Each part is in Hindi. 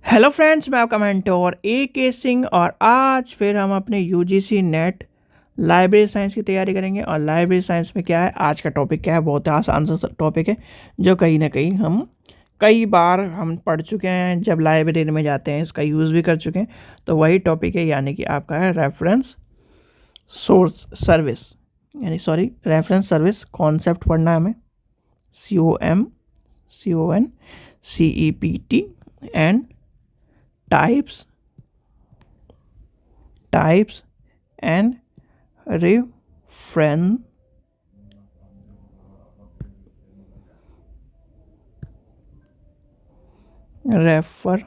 हेलो फ्रेंड्स, मैं आपका मेंटोर ए के सिंह और आज फिर हम अपने यूजीसी नेट लाइब्रेरी साइंस की तैयारी करेंगे। और लाइब्रेरी साइंस में क्या है, आज का टॉपिक क्या है, बहुत ही आसान सा टॉपिक है जो कहीं ना कहीं हम कई बार हम पढ़ चुके हैं। जब लाइब्रेरी में जाते हैं इसका यूज़ भी कर चुके हैं। तो वही टॉपिक है, यानी कि आपका है रेफरेंस सोर्स सर्विस, यानी सॉरी रेफरेंस सर्विस कॉन्सेप्ट पढ़ना है हमें। CONCEPT and types and reference refer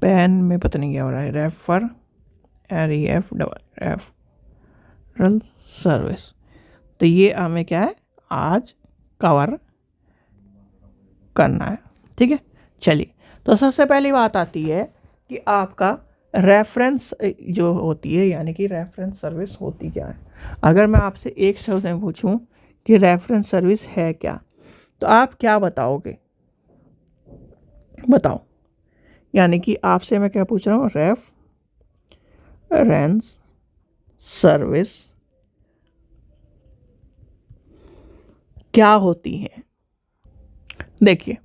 पेन में पता नहीं क्या हो रहा है, रेफरल सर्विस। तो ये हमें क्या है आज कवर करना है, ठीक है। चलिए, तो सबसे पहली बात आती है कि आपका रेफरेंस जो होती है, यानी कि रेफरेंस सर्विस होती क्या है। अगर मैं आपसे एक शब्द में पूछूं कि रेफरेंस सर्विस है क्या, तो आप क्या बताओगे? बताओ। यानी कि आपसे मैं क्या पूछ रहा हूँ, रेफरेंस सर्विस क्या होती है। देखिए,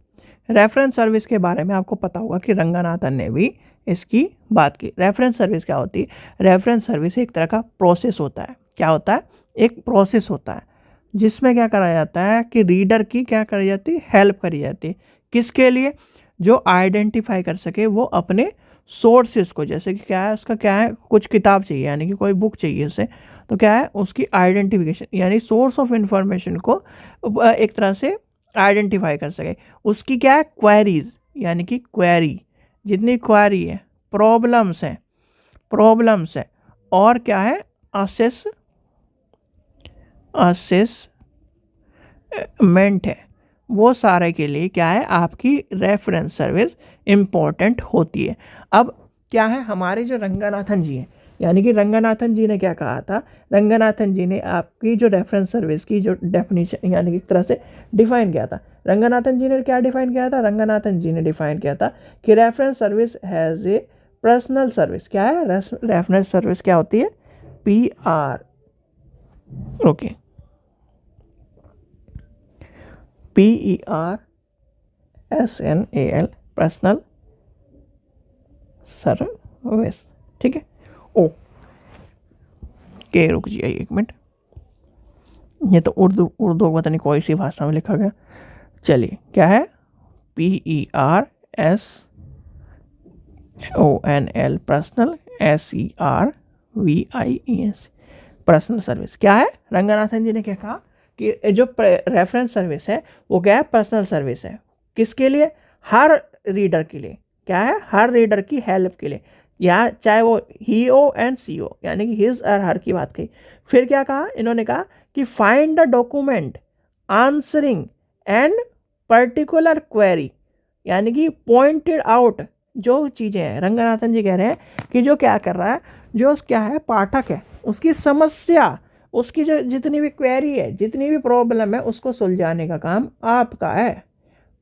रेफरेंस सर्विस के बारे में आपको पता होगा कि रंगनाथन ने भी इसकी बात की। रेफरेंस सर्विस क्या होती है? रेफरेंस सर्विस एक तरह का प्रोसेस होता है। क्या होता है? एक प्रोसेस होता है जिसमें क्या करा जाता है कि रीडर की क्या करी जाती है, हेल्प करी जाती है। किसके लिए? जो आइडेंटिफाई कर सके वो अपने सोर्सेस को। जैसे कि क्या है, उसका क्या है, कुछ किताब चाहिए, यानी कि कोई बुक चाहिए उसे, तो क्या है उसकी आइडेंटिफिकेशन, यानी सोर्स ऑफ इंफॉर्मेशन को एक तरह से आइडेंटिफाई कर सके। उसकी क्या है, क्वेरीज, यानी कि क्वेरी, जितनी क्वेरी है, प्रॉब्लम्स है और क्या है, असेसमेंट है, वो सारे के लिए क्या है, आपकी रेफरेंस सर्विस इम्पोर्टेंट होती है। अब क्या है, हमारे जो रंगनाथन जी हैं, यानी कि रंगनाथन जी ने क्या कहा था, रंगनाथन जी ने आपकी जो रेफरेंस सर्विस की जो डेफिनेशन, यानी कि एक तरह से डिफाइन किया था। रंगनाथन जी ने क्या डिफाइन किया था? रंगनाथन जी ने डिफाइन किया था कि reference service has a personal service. क्या है रेफरेंस सर्विस? क्या होती है? PR, okay, PERSNAL, personal service, ठीक है। ओ के रुक जाइए एक मिनट, ये तो उर्दू पता नहीं कोई सी भाषा में लिखा गया। चलिए, क्या है, PERSONL, personal, SERVIES, personal service. क्या है, रंगनाथन जी ने क्या कहा कि जो रेफरेंस सर्विस है वो क्या है, पर्सनल सर्विस है। किसके लिए? हर रीडर के लिए। क्या है? हर रीडर की हेल्प के लिए, या चाहे वो ही ओ एंड सी ओ, यानी कि हिज और हर की बात कही। फिर क्या कहा इन्होंने? कहा कि find the document answering and particular query, यानी कि पॉइंटेड आउट जो चीज़ें हैं। रंगनाथन जी कह रहे हैं कि जो क्या कर रहा है, जो क्या है, पाठक है, उसकी समस्या, उसकी जो जितनी भी क्वेरी है, जितनी भी प्रॉब्लम है, उसको सुलझाने का काम आपका है।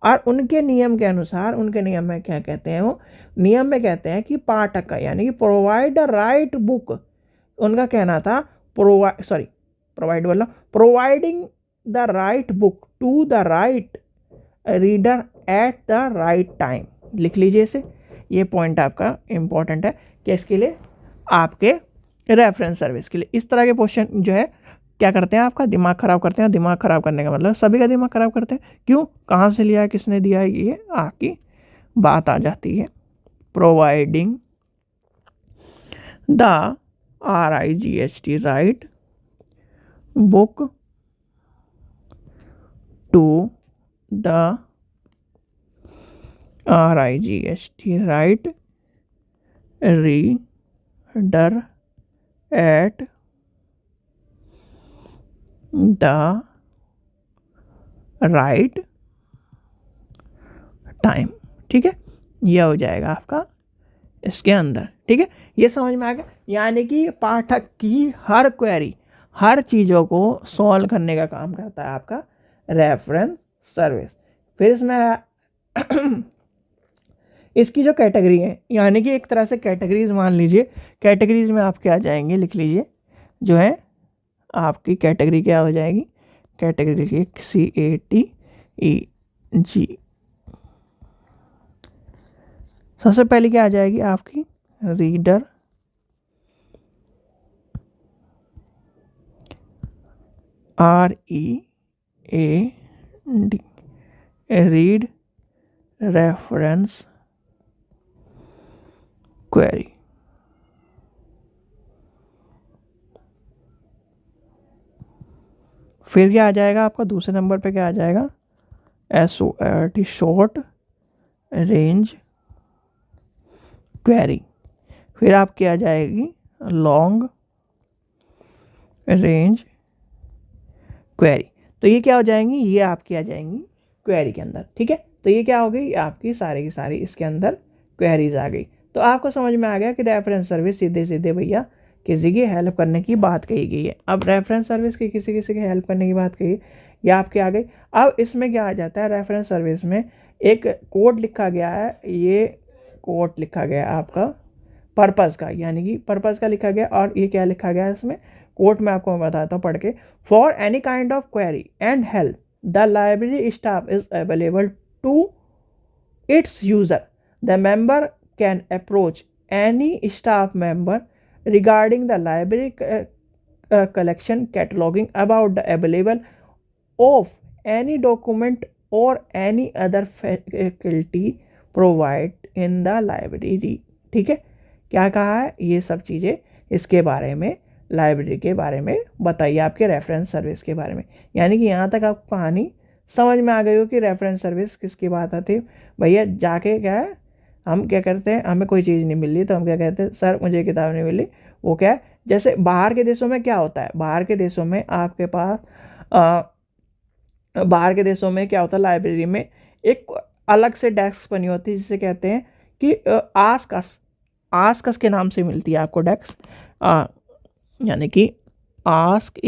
और उनके नियम के अनुसार, उनके नियम में क्या कहते हैं, वो नियम में कहते हैं कि पाठक का, यानी कि प्रोवाइड द राइट बुक, उनका कहना था providing the right book to the right reader at the right time. लिख लीजिए इसे, ये पॉइंट आपका इंपॉर्टेंट है कि इसके लिए, आपके रेफरेंस सर्विस के लिए इस तरह के क्वेश्चन जो है क्या करते हैं, आपका दिमाग ख़राब करते हैं। दिमाग ख़राब करने का मतलब सभी का दिमाग ख़राब करते हैं। क्यों, कहाँ से लिया है, किसने दिया है, ये आपकी बात आ जाती है। Providing the RIGHT right book to the RIGHT right reader at the right time, ठीक है। यह हो जाएगा आपका इसके अंदर, ठीक है। ये समझ में आ गया, यानी कि पाठक की हर क्वेरी, हर चीज़ों को सॉल्व करने का काम करता है आपका रेफरेंस सर्विस। फिर इसमें इसकी जो कैटेगरी है, यानी कि एक तरह से कैटेगरीज मान लीजिए, कैटेगरीज में आप क्या जाएंगे, लिख लीजिए, जो है आपकी कैटेगरी क्या हो जाएगी, कैटेगरी लिखिए CATEG। सबसे पहले क्या आ जाएगी आपकी, reader READ, read reference query. फिर क्या आ जाएगा आपका, दूसरे नंबर पे क्या आ जाएगा, SORT, शॉर्ट रेंज क्वेरी। फिर आपकी आ जाएगी लॉन्ग रेंज क्वेरी। तो ये क्या हो जाएंगी, ये आपकी आ जाएंगी क्वेरी के अंदर, ठीक है। तो ये क्या हो गई, आपकी सारी की सारी इसके अंदर क्वेरीज आ गई। तो आपको समझ में आ गया कि रेफरेंस सर्विस सीधे सीधे भैया किसी की हेल्प करने की बात कही गई है। अब रेफरेंस सर्विस की किसी किसी की हेल्प करने की बात कही, ये आपकी आ गई। अब इसमें क्या आ जाता है, रेफरेंस सर्विस में एक कोड लिखा गया है, ये कोड लिखा गया है आपका पर्पज़ का, यानी कि पर्पज़ का लिखा गया। और ये क्या लिखा गया है इसमें, कोड में आपको मैं बताता हूँ पढ़ के। For any kind of query and help the library staff is available to its user. The member can approach any staff member regarding the library collection, cataloging about the available of any document or any other faculty provide in the library। ठीक है, क्या कहा है, ये सब चीज़ें इसके बारे में, लाइब्रेरी के बारे में बताइए, आपके रेफरेंस सर्विस के बारे में। यानी कि यहाँ तक आपको कहानी समझ में आ गई हो कि रेफरेंस सर्विस किसकी बात आती है। भैया जाके क्या है, हम क्या करते हैं, हमें कोई चीज़ नहीं मिल रही तो हम क्या कहते हैं, सर मुझे किताब नहीं मिली। वो क्या है, जैसे बाहर के देशों में क्या होता है, बाहर के देशों में आपके पास बाहर के देशों में क्या होता है, लाइब्रेरी में एक अलग से डेस्क बनी होती है जिसे कहते हैं कि आस्कस के नाम से मिलती है आपको डेस्क, यानी कि आस्क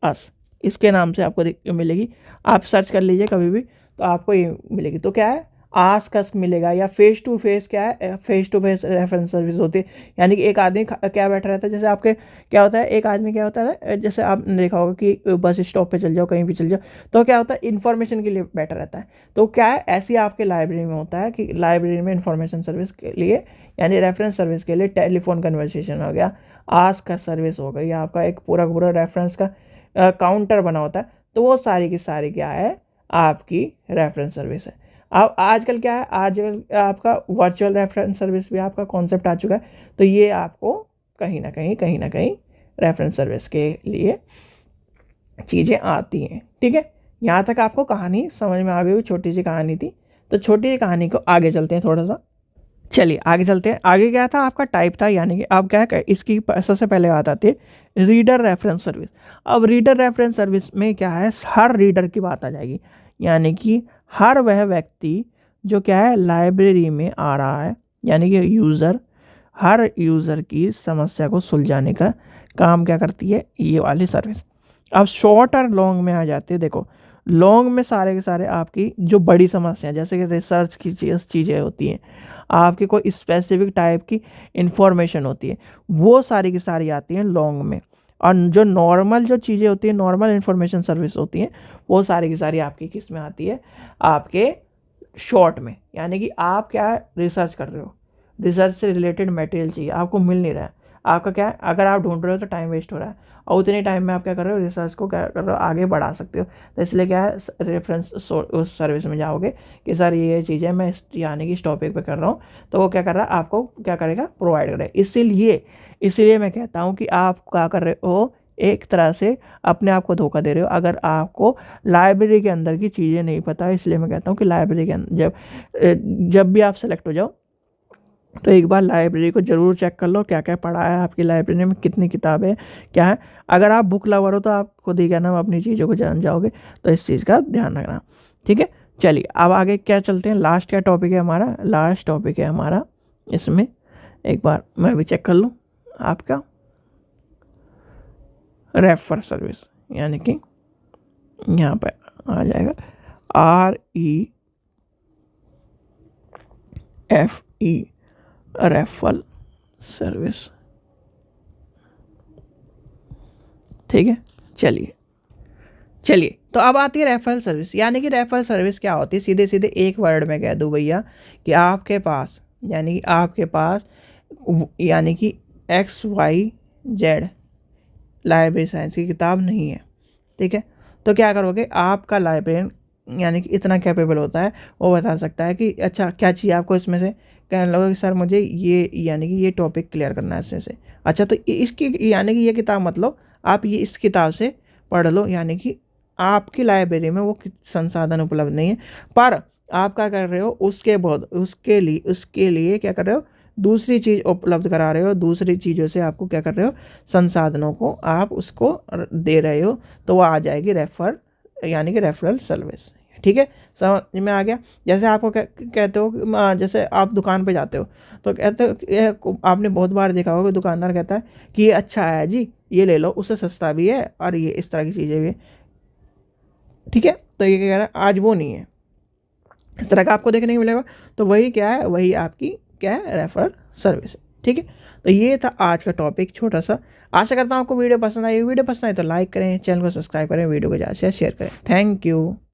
अस, इसके नाम से आपको मिलेगी। आप सर्च कर लीजिए कभी भी तो आपको ये मिलेगी। तो क्या है, आस्क मिलेगा, या फेस टू फेस, क्या है, face to face reference service होती है। यानी कि एक आदमी क्या बैठा रहता है, जैसे आपके क्या होता है, एक आदमी क्या होता है, जैसे आपने देखा होगा कि बस स्टॉप पे चल जाओ, कहीं भी चल जाओ, तो क्या होता है, इन्फॉर्मेशन के लिए बैठा रहता है। तो क्या है, ऐसी आपके लाइब्रेरी में होता है कि लाइब्रेरी में इन्फॉर्मेशन सर्विस के लिए, यानी रेफरेंस सर्विस के लिए टेलीफोन कन्वर्सेशन हो गया, आस्क का सर्विस हो गई, आपका एक पूरा पूरा रेफरेंस का काउंटर बना होता है। तो वो सारी की सारी क्या है, आपकी रेफरेंस सर्विस है। अब आजकल क्या है, आजकल आपका वर्चुअल रेफरेंस सर्विस भी आपका कॉन्सेप्ट आ चुका है। तो ये आपको कहीं ना कहीं रेफरेंस सर्विस के लिए चीज़ें आती हैं, ठीक है। यहाँ तक आपको कहानी समझ में आ गई, छोटी सी कहानी थी। तो छोटी सी कहानी को आगे चलते हैं थोड़ा सा, चलिए आगे चलते हैं। आगे क्या था, आपका टाइप था, यानी कि अब क्या है, इसकी सबसे पहले बात आती है रीडर रेफरेंस सर्विस। अब रीडर रेफरेंस सर्विस में क्या है, हर रीडर की बात आ जाएगी, यानी कि हर वह व्यक्ति जो क्या है, लाइब्रेरी में आ रहा है, यानी कि यूज़र, हर यूज़र की समस्या को सुलझाने का काम क्या करती है, ये वाली सर्विस। अब शॉर्ट और लॉन्ग में आ जाते हैं। देखो लॉन्ग में सारे के सारे आपकी जो बड़ी समस्या, जैसे कि रिसर्च की चीज़ें होती हैं, आपकी कोई स्पेसिफिक टाइप की इंफॉर्मेशन होती है, वो सारी की सारी आती हैं लॉन्ग में। और जो नॉर्मल जो चीज़ें होती हैं, नॉर्मल इन्फॉर्मेशन सर्विस होती हैं, वो सारी की सारी आपकी किस में आती है, आपके शॉर्ट में। यानी कि आप क्या रिसर्च कर रहे हो, रिसर्च से रिलेटेड मटेरियल चाहिए, आपको मिल नहीं रहा है, आपका क्या है, अगर आप ढूंढ रहे हो तो टाइम वेस्ट हो रहा है, और उतने टाइम में आप क्या कर रहे हो, रिसर्च को क्या कर रहे हो, आगे बढ़ा सकते हो। तो इसलिए क्या है, रेफरेंस उस सर्विस में जाओगे कि सर ये चीज़ें मैं यानी कि इस टॉपिक पे कर रहा हूँ, तो वो क्या कर रहा है, आपको क्या करेगा, प्रोवाइड करेगा। इसीलिए मैं कहता हूँ कि आप क्या कर रहे हो, एक तरह से अपने आप को धोखा दे रहे हो अगर आपको लाइब्रेरी के अंदर की चीज़ें नहीं पता है। इसलिए मैं कहता हूँ कि लाइब्रेरी के अंदर जब भी आप सेलेक्ट हो जाओ तो एक बार लाइब्रेरी को ज़रूर चेक कर लो, क्या क्या पढ़ा है आपकी लाइब्रेरी में, कितनी किताबें क्या है। अगर आप बुक लवर हो तो आप खुद ही क्या नाम अपनी चीज़ों को जान जाओगे, तो इस चीज़ का ध्यान रखना, ठीक है। चलिए अब आगे क्या चलते हैं, लास्ट क्या टॉपिक है हमारा, लास्ट टॉपिक है हमारा, इसमें एक बार मैं भी चेक कर लूँ, आपका रेफर सर्विस, यानी कि यहाँ पे आ जाएगा REFE, रेफरल सर्विस। ठीक है, चलिए तो अब आती है रेफरल सर्विस। यानी कि रेफरल सर्विस क्या होती है, सीधे सीधे एक वर्ड में कह दूँ भैया कि आपके पास यानी कि XYZ लाइब्रेरी साइंस की किताब नहीं है, ठीक है, तो क्या करोगे, आपका लाइब्रेरियन यानी कि इतना कैपेबल होता है, वो बता सकता है कि अच्छा क्या चाहिए आपको इसमें से। कहने लगो कि सर मुझे ये यानी कि ये टॉपिक क्लियर करना है इसमें से। अच्छा तो इसकी यानी कि ये किताब मतलब आप ये इस किताब से पढ़ लो, यानी कि आपकी लाइब्रेरी में वो संसाधन उपलब्ध नहीं है, पर आप क्या कर रहे हो, उसके लिए क्या कर रहे हो, दूसरी चीज़ उपलब्ध करा रहे हो, दूसरी चीज़ों से आपको क्या कर रहे हो, संसाधनों को आप उसको दे रहे हो, तो वो आ जाएगी यानी कि रेफरल सर्विस। ठीक है, समझ में आ गया। जैसे आपको कहते हो जैसे आप दुकान पे जाते हो तो कहते हो, आपने बहुत बार देखा होगा कि दुकानदार कहता है कि ये अच्छा है जी, ये ले लो, उससे सस्ता भी है और ये इस तरह की चीज़ें भी है। ठीक है, तो ये क्या कह रहा है, आज वो नहीं है, इस तरह का आपको देखने को मिलेगा। तो वही क्या है, वही आपकी क्या है, रेफरल सर्विस है। ठीक है, तो ये था आज का टॉपिक छोटा सा। आशा करता हूँ आपको वीडियो पसंद आई। वीडियो पसंद आई तो लाइक करें, चैनल को सब्सक्राइब करें, वीडियो को ज़्यादा से शेयर करें। Thank you.